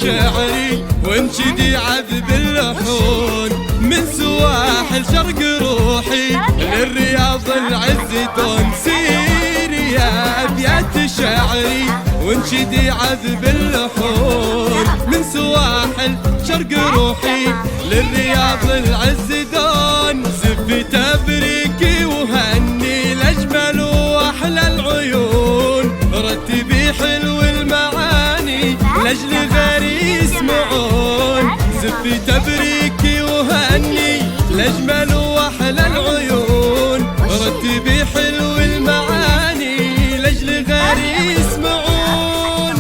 شعري وانشدي عذب اللحون من سواحل شرق روحي للرياض العز دون. سيري يا ابيات شعري وانشدي عذب اللحون من سواحل شرق روحي للرياض العز دون. زفي تبريكي وهني الاجمل واحلى العيون رتبي حلو المعاني لاجل غيري يسمعون. زفي تبريكي وهني الاجمل واحلى العيون رتبي حلو المعاني لاجل غيري يسمعون.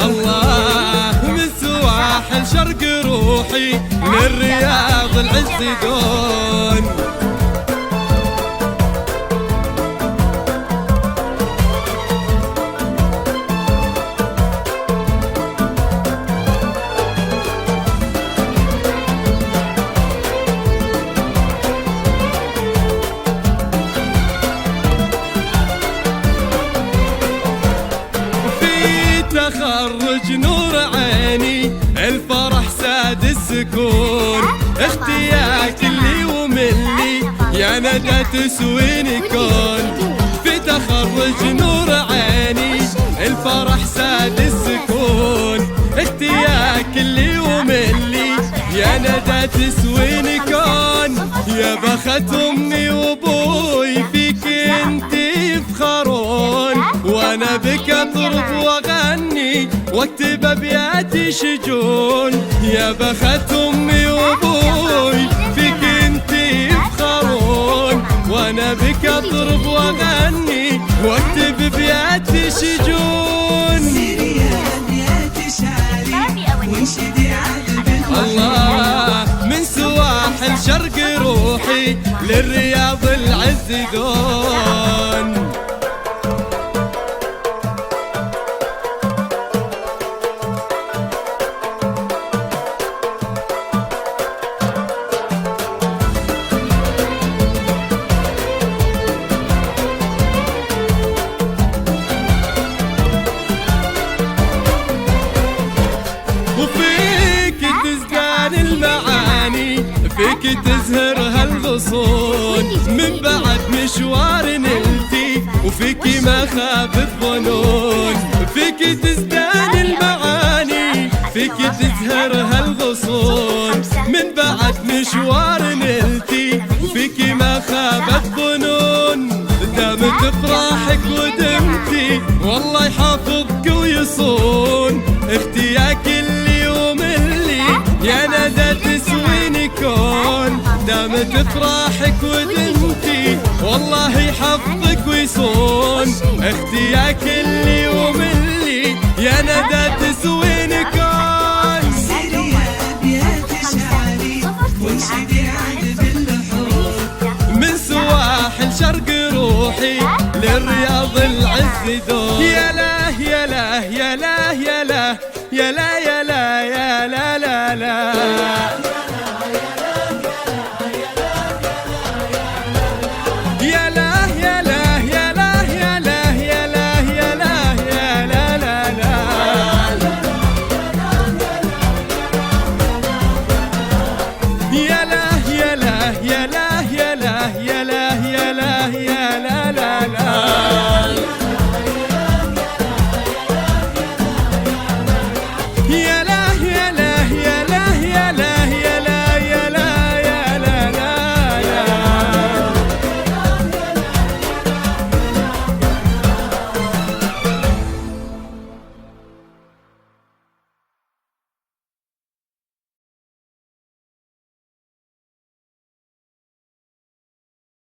الله من سواحل شرق روحي للرياض العز دون. تخرج نور عيني الفرح ساد السكون اختياك اللي وملي يا ندى تسويني كون. في تخرج نور عيني الفرح ساد السكون اختياك اللي وملي يا ندى تسويني كون. يا بخت امي وابوي فيك انتي يفخرون وانا بك اطرب واغني واكتب ابياتي شجون. يا بخت امي وابوي فيك انتي يفخرون وانا بك اطرب واغني واكتب ابياتي شجون. سيري يا ابيات شعري وانشدي عذب الله من سواحل شرق روحي للرياض العز دون. وفيك تزدان المعاني فيك تزهر هالغصون من بعد مشوار نلتي وفيك ما خاب الظنون. فيك تزدان المعاني فيك تزهر هالغصون من بعد مشوار نلتي فيك ما خاب الظنون. دامت افراحك ودمتي والله يحافظك ويصون اختياك اللي وملي يا ندى تسويني كون. دامت افراحك ودمتي والله يحفظك ويصون اختياك اللي وملي يا ندى تسويني كون. سيري يا ابيات شعري وانشدي عذب اللحون من سواحل شرق روحي للرياض العز دون. يا لا يا لا يا لا يا لا يا لا يا لا يا لا لا لا